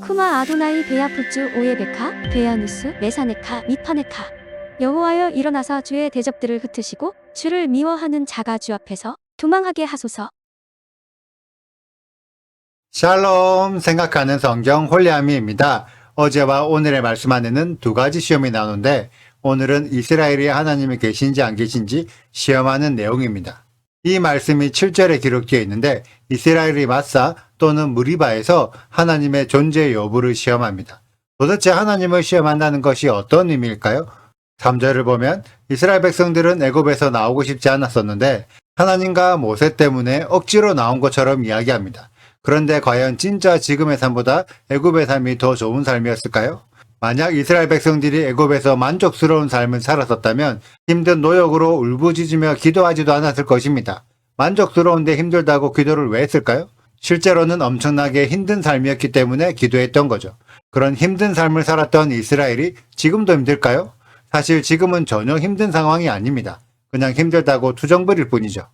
쿠마 아도나이 베야푸츠 오예베카 베야누스 메사네카 미파네카. 여호와여 일어나사 주의 대적들을 흩으시고 주를 미워하는 자가 주 앞에서 도망하게 하소서. 샬롬 생각하는 성경 홀리아미입니다. 어제와 오늘의 말씀 안에는 두 가지 시험이 나오는데 오늘은 이스라엘이 하나님이 계신지 안 계신지 시험하는 내용입니다. 이 말씀이 7절에 기록되어 있는데 이스라엘이 마사 또는 무리바에서 하나님의 존재 여부를 시험합니다. 도대체 하나님을 시험한다는 것이 어떤 의미일까요? 3절을 보면 이스라엘 백성들은 애굽에서 나오고 싶지 않았었는데 하나님과 모세 때문에 억지로 나온 것처럼 이야기합니다. 그런데 과연 진짜 지금의 삶보다 애굽의 삶이 더 좋은 삶이었을까요? 만약 이스라엘 백성들이 애굽에서 만족스러운 삶을 살았었다면 힘든 노역으로 울부짖으며 기도하지도 않았을 것입니다. 만족스러운데 힘들다고 기도를 왜 했을까요? 실제로는 엄청나게 힘든 삶이었기 때문에 기도했던 거죠. 그런 힘든 삶을 살았던 이스라엘이 지금도 힘들까요? 사실 지금은 전혀 힘든 상황이 아닙니다. 그냥 힘들다고 투정 부릴 뿐이죠.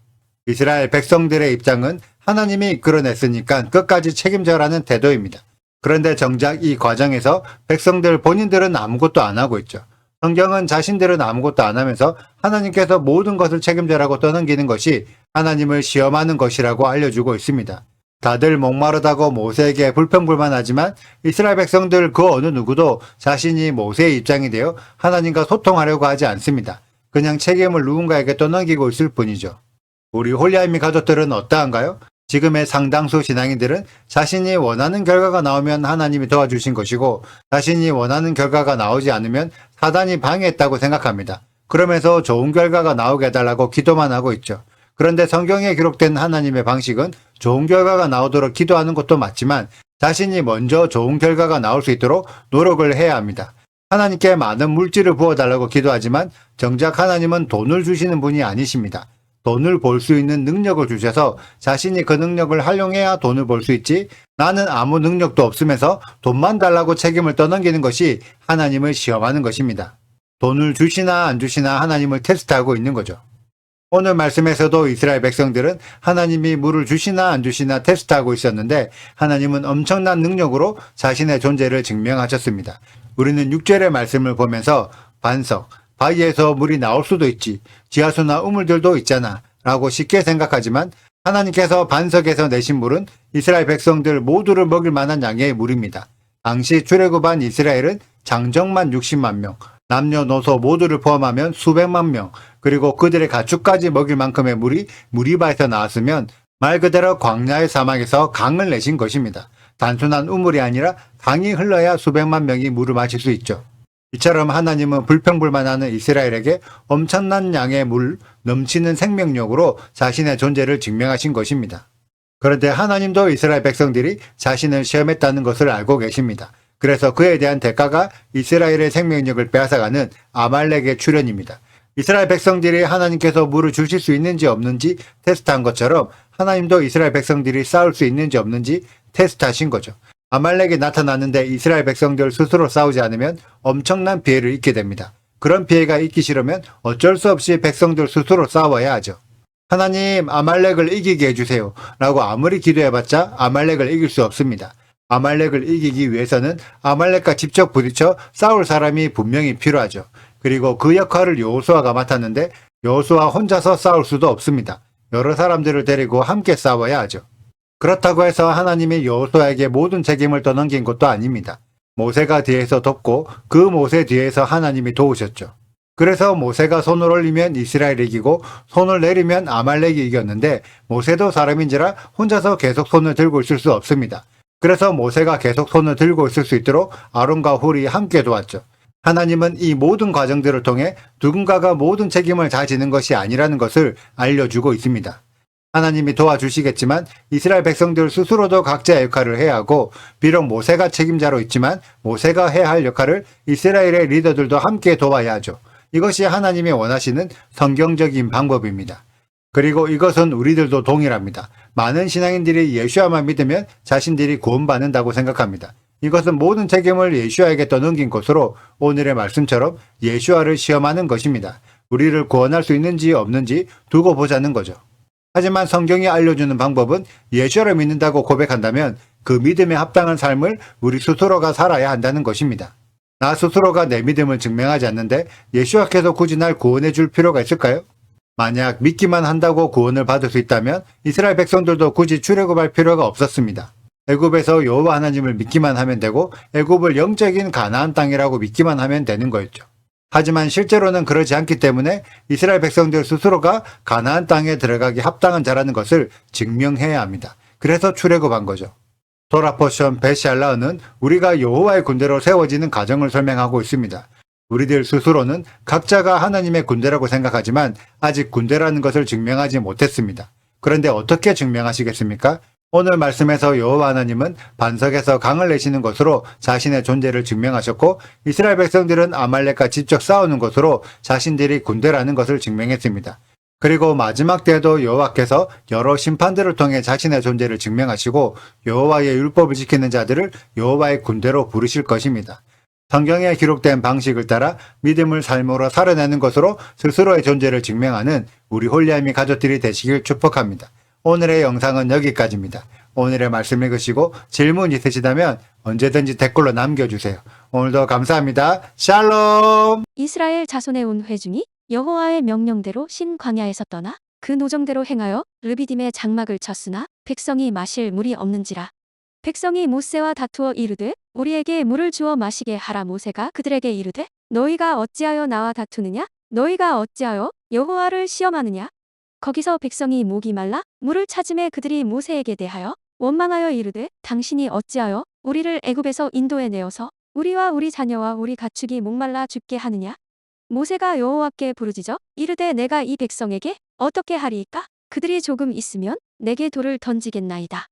이스라엘 백성들의 입장은 하나님이 이끌어냈으니까 끝까지 책임져라는 태도입니다. 그런데 정작 이 과정에서 백성들 본인들은 아무것도 안 하고 있죠. 성경은 자신들은 아무것도 안 하면서 하나님께서 모든 것을 책임져라고 떠넘기는 것이 하나님을 시험하는 것이라고 알려주고 있습니다. 다들 목마르다고 모세에게 불평불만하지만 이스라엘 백성들 그 어느 누구도 자신이 모세의 입장이 되어 하나님과 소통하려고 하지 않습니다. 그냥 책임을 누군가에게 떠넘기고 있을 뿐이죠. 우리 홀리아미 가족들은 어떠한가요? 지금의 상당수 신앙인들은 자신이 원하는 결과가 나오면 하나님이 도와주신 것이고 자신이 원하는 결과가 나오지 않으면 사단이 방해했다고 생각합니다. 그러면서 좋은 결과가 나오게 해달라고 기도만 하고 있죠. 그런데 성경에 기록된 하나님의 방식은 좋은 결과가 나오도록 기도하는 것도 맞지만 자신이 먼저 좋은 결과가 나올 수 있도록 노력을 해야 합니다. 하나님께 많은 물질을 부어달라고 기도하지만 정작 하나님은 돈을 주시는 분이 아니십니다. 돈을 벌 수 있는 능력을 주셔서 자신이 그 능력을 활용해야 돈을 벌 수 있지 나는 아무 능력도 없으면서 돈만 달라고 책임을 떠넘기는 것이 하나님을 시험하는 것입니다. 돈을 주시나 안 주시나 하나님을 테스트하고 있는 거죠. 오늘 말씀에서도 이스라엘 백성들은 하나님이 물을 주시나 안 주시나 테스트하고 있었는데 하나님은 엄청난 능력으로 자신의 존재를 증명하셨습니다. 우리는 6절의 말씀을 보면서 반석, 바위에서 물이 나올 수도 있지, 지하수나 우물들도 있잖아 라고 쉽게 생각하지만 하나님께서 반석에서 내신 물은 이스라엘 백성들 모두를 먹일 만한 양의 물입니다. 당시 출애굽한 이스라엘은 장정만 60만 명, 남녀노소 모두를 포함하면 수백만 명, 그리고 그들의 가축까지 먹일 만큼의 물이 무리바에서 나왔으면 말 그대로 광야의 사막에서 강을 내신 것입니다. 단순한 우물이 아니라 강이 흘러야 수백만 명이 물을 마실 수 있죠. 이처럼 하나님은 불평불만하는 이스라엘에게 엄청난 양의 물, 넘치는 생명력으로 자신의 존재를 증명하신 것입니다. 그런데 하나님도 이스라엘 백성들이 자신을 시험했다는 것을 알고 계십니다. 그래서 그에 대한 대가가 이스라엘의 생명력을 빼앗아가는 아말렉의 출현입니다. 이스라엘 백성들이 하나님께서 물을 주실 수 있는지 없는지 테스트한 것처럼 하나님도 이스라엘 백성들이 싸울 수 있는지 없는지 테스트하신 거죠. 아말렉이 나타났는데 이스라엘 백성들 스스로 싸우지 않으면 엄청난 피해를 입게 됩니다. 그런 피해가 있기 싫으면 어쩔 수 없이 백성들 스스로 싸워야 하죠. 하나님, 아말렉을 이기게 해주세요 라고 아무리 기도해봤자 아말렉을 이길 수 없습니다. 아말렉을 이기기 위해서는 아말렉과 직접 부딪혀 싸울 사람이 분명히 필요하죠. 그리고 그 역할을 여호수아가 맡았는데 여호수아 혼자서 싸울 수도 없습니다. 여러 사람들을 데리고 함께 싸워야 하죠. 그렇다고 해서 하나님이 여호수아에게 모든 책임을 떠넘긴 것도 아닙니다. 모세가 뒤에서 돕고 그 모세 뒤에서 하나님이 도우셨죠. 그래서 모세가 손을 올리면 이스라엘이 이기고 손을 내리면 아말렉이 이겼는데 모세도 사람인지라 혼자서 계속 손을 들고 있을 수 없습니다. 그래서 모세가 계속 손을 들고 있을 수 있도록 아론과 훌이 함께 도왔죠. 하나님은 이 모든 과정들을 통해 누군가가 모든 책임을 다 지는 것이 아니라는 것을 알려주고 있습니다. 하나님이 도와주시겠지만 이스라엘 백성들 스스로도 각자의 역할을 해야 하고 비록 모세가 책임자로 있지만 모세가 해야 할 역할을 이스라엘의 리더들도 함께 도와야 하죠. 이것이 하나님이 원하시는 성경적인 방법입니다. 그리고 이것은 우리들도 동일합니다. 많은 신앙인들이 예수야만 믿으면 자신들이 구원받는다고 생각합니다. 이것은 모든 책임을 예수야에게 떠넘긴 것으로 오늘의 말씀처럼 예수야를 시험하는 것입니다. 우리를 구원할 수 있는지 없는지 두고 보자는 거죠. 하지만 성경이 알려주는 방법은 예수를 믿는다고 고백한다면 그 믿음에 합당한 삶을 우리 스스로가 살아야 한다는 것입니다. 나 스스로가 내 믿음을 증명하지 않는데 예수와께서 굳이 날 구원해 줄 필요가 있을까요? 만약 믿기만 한다고 구원을 받을 수 있다면 이스라엘 백성들도 굳이 출애굽할 필요가 없었습니다. 애굽에서 여호와 하나님을 믿기만 하면 되고 애굽을 영적인 가나안 땅이라고 믿기만 하면 되는 거였죠. 하지만 실제로는 그러지 않기 때문에 이스라엘 백성들 스스로가 가나안 땅에 들어가기 합당한 자라는 것을 증명해야 합니다. 그래서 출애굽한 거죠. 토라 포션 베시알라흐는 우리가 여호와의 군대로 세워지는 과정을 설명하고 있습니다. 우리들 스스로는 각자가 하나님의 군대라고 생각하지만 아직 군대라는 것을 증명하지 못했습니다. 그런데 어떻게 증명하시겠습니까? 오늘 말씀에서 여호와 하나님은 반석에서 강을 내시는 것으로 자신의 존재를 증명하셨고 이스라엘 백성들은 아말렉과 직접 싸우는 것으로 자신들이 군대라는 것을 증명했습니다. 그리고 마지막 때에도 여호와께서 여러 심판들을 통해 자신의 존재를 증명하시고 여호와의 율법을 지키는 자들을 여호와의 군대로 부르실 것입니다. 성경에 기록된 방식을 따라 믿음을 삶으로 살아내는 것으로 스스로의 존재를 증명하는 우리 홀리아미 가족들이 되시길 축복합니다. 오늘의 영상은 여기까지입니다. 오늘의 말씀 읽으시고 질문 있으시다면 언제든지 댓글로 남겨주세요. 오늘도 감사합니다. 샬롬! 이스라엘 자손의 온 회중이 여호와의 명령대로 신 광야에서 떠나 그 노정대로 행하여 르비딤의 장막을 쳤으나 백성이 마실 물이 없는지라. 백성이 모세와 다투어 이르되 우리에게 물을 주어 마시게 하라. 모세가 그들에게 이르되 너희가 어찌하여 나와 다투느냐? 너희가 어찌하여 여호와를 시험하느냐? 거기서 백성이 목이 말라 물을 찾음에 그들이 모세에게 대하여 원망하여 이르되 당신이 어찌하여 우리를 애굽에서 인도해 내어서 우리와 우리 자녀와 우리 가축이 목말라 죽게 하느냐? 모세가 여호와께 부르짖어 이르되 내가 이 백성에게 어떻게 하리이까? 그들이 조금 있으면 내게 돌을 던지겠나이다.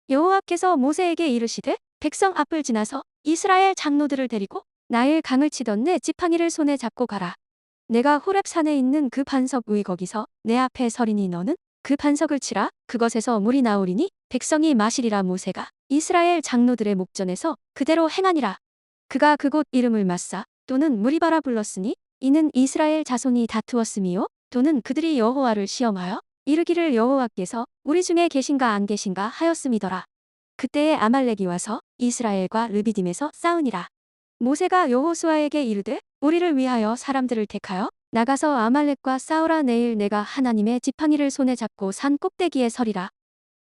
여호와께서 모세에게 이르시되 백성 앞을 지나서 이스라엘 장로들을 데리고 나일 강을 치던 내 지팡이를 손에 잡고 가라. 내가 호렙산에 있는 그 반석 위 거기서 내 앞에 서리니 너는 그 반석을 치라. 그것에서 물이 나오리니 백성이 마시리라. 모세가 이스라엘 장로들의 목전에서 그대로 행하니라. 그가 그곳 이름을 마사 또는 무리바라 불렀으니 이는 이스라엘 자손이 다투었음이요 또는 그들이 여호와를 시험하여 이르기를 여호와께서 우리 중에 계신가 안 계신가 하였음이더라. 그때에 아말렉이 와서 이스라엘과 르비딤에서 싸우니라. 모세가 여호수아에게 이르되 우리를 위하여 사람들을 택하여 나가서 아말렉과 싸우라. 내일 내가 하나님의 지팡이를 손에 잡고 산 꼭대기에 서리라.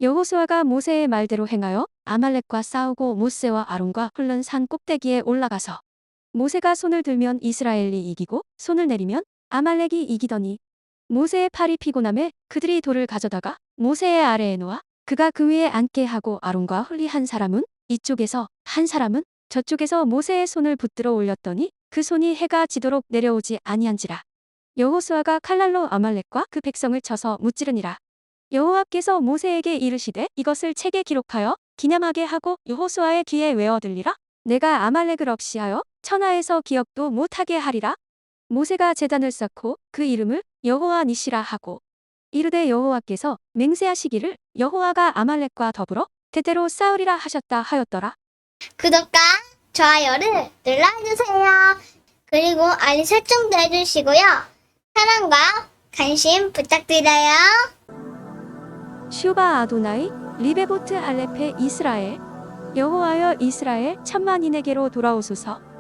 여호수아가 모세의 말대로 행하여 아말렉과 싸우고 모세와 아론과 훑는 산 꼭대기에 올라가서 모세가 손을 들면 이스라엘이 이기고 손을 내리면 아말렉이 이기더니 모세의 팔이 피곤함에 그들이 돌을 가져다가 모세의 아래에 놓아 그가 그 위에 앉게 하고 아론과 홀리 한 사람은 이쪽에서 한 사람은 저쪽에서 모세의 손을 붙들어 올렸더니 그 손이 해가 지도록 내려오지 아니한지라. 여호수아가 칼날로 아말렉과 그 백성을 쳐서 무찌르니라. 여호와께서 모세에게 이르시되 이것을 책에 기록하여 기념하게 하고 여호수아의 귀에 외어 들리라. 내가 아말렉을 억시하여 천하에서 기억도 못하게 하리라. 모세가 제단을 쌓고 그 이름을 여호와 니시라 하고 이르되 여호와께서 맹세하시기를 여호와가 아말렉과 더불어 대대로 싸우리라 하셨다 하였더라. 구독과 좋아요를 눌러주세요. 그리고 알림 설정도 해주시고요. 사랑과 관심 부탁드려요. 슈바 아도나이 리베보트 알레페 이스라엘 여호와여 이스라엘 천만인에게로 돌아오소서.